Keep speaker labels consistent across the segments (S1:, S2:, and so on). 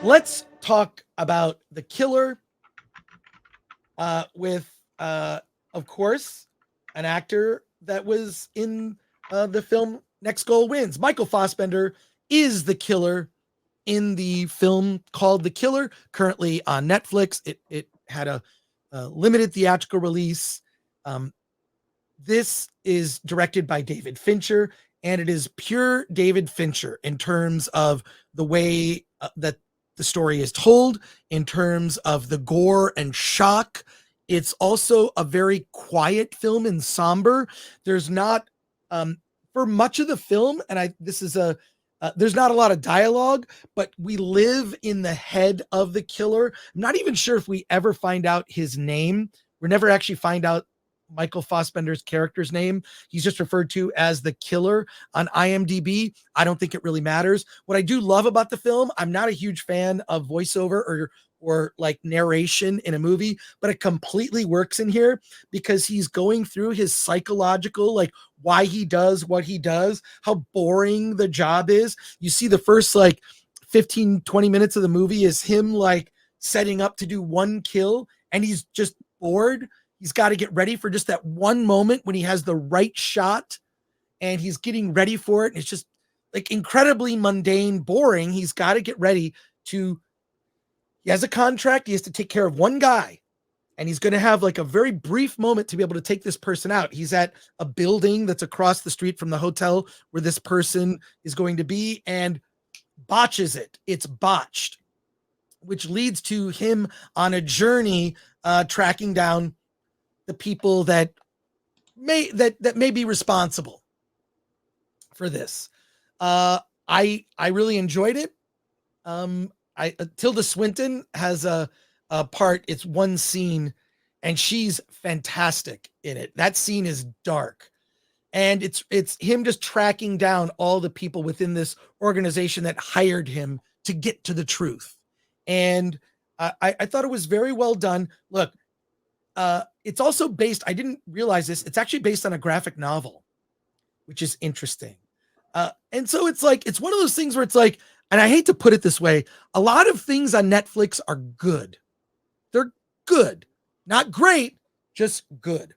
S1: Let's talk about The Killer with, of course, an actor that was in the film Next Goal Wins. Michael Fassbender is the killer in the film called The Killer, currently on Netflix. It had a limited theatrical release. This is directed by David Fincher, and it is pure David Fincher in terms of the way that the story is told, in terms of the gore and shock. It's also a very quiet film and somber. There's not, for much of the film, and there's not a lot of dialogue, but we live in the head of the killer. I'm not even sure if we ever find out his name. We never actually find out Michael Fassbender's character's name. He's just referred to as the killer on IMDb. I don't think it really matters. What I do love about the film, I'm not a huge fan of voiceover or like narration in a movie, but it completely works in here because he's going through his psychological, like why he does what he does, how boring the job is. You see the first like 15, 20 minutes of the movie is him like setting up to do one kill, and he's just bored. He's got to get ready for just that one moment when he has the right shot, and he's getting ready for it. And it's just like incredibly mundane, boring. He's got to get ready he has a contract. He has to take care of one guy, and he's going to have like a very brief moment to be able to take this person out. He's at a building that's across the street from the hotel where this person is going to be, and botches it. It's botched, which leads to him on a journey, tracking down the people that may be responsible for this. I really enjoyed it. Tilda Swinton has a part. It's one scene, and she's fantastic in it. That scene is dark, and it's him just tracking down all the people within this organization that hired him to get to the truth. And I thought it was very well done. Look, it's also based, I didn't realize this, it's actually based on a graphic novel, which is interesting. And so it's like, it's one of those things where it's like, and I hate to put it this way, a lot of things on Netflix are good. They're good. Not great, just good.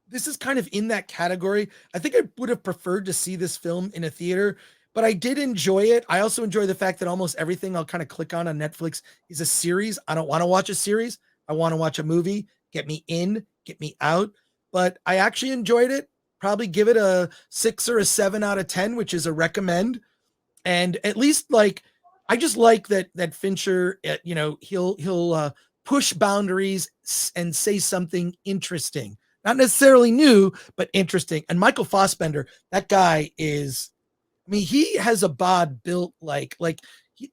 S1: This is kind of in that category. I think I would have preferred to see this film in a theater, but I did enjoy it. I also enjoy the fact that almost everything I'll kind of click on Netflix is a series. I don't want to watch a series. I want to watch a movie, get me in, get me out. But I actually enjoyed it. Probably give it a 6 or a 7 out of 10, which is a recommend. And at least like, I just like that Fincher, he'll push boundaries and say something interesting, not necessarily new, but interesting. And Michael Fassbender, that guy is, I mean, he has a bod built like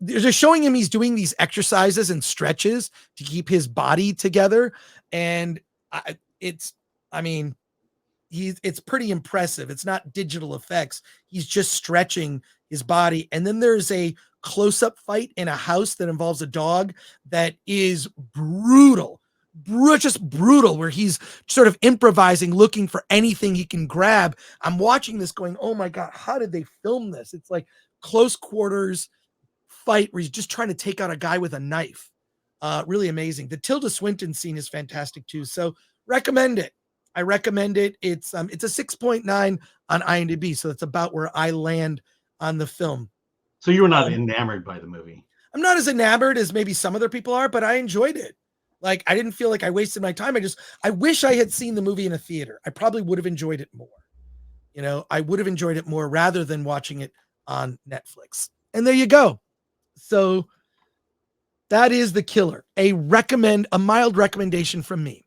S1: they're showing him he's doing these exercises and stretches to keep his body together. And it's pretty impressive. It's not digital effects. He's just stretching his body. And then there's a close-up fight in a house that involves a dog that is brutal, just brutal, where he's sort of improvising, looking for anything he can grab. I'm watching this going, oh my God, how did they film this? It's like close quarters fight where he's just trying to take out a guy with a knife. Really amazing. The Tilda Swinton scene is fantastic too. So recommend it. I recommend it. It's a 6.9 on IMDb. So that's about where I land on the film.
S2: So you were not enamored by the movie?
S1: I'm not as enamored as maybe some other people are, but I enjoyed it. Like, I didn't feel like I wasted my time. I wish I had seen the movie in a theater. I probably would have enjoyed it more. I would have enjoyed it more rather than watching it on Netflix. And there you go. So that is The Killer, a mild recommendation from me.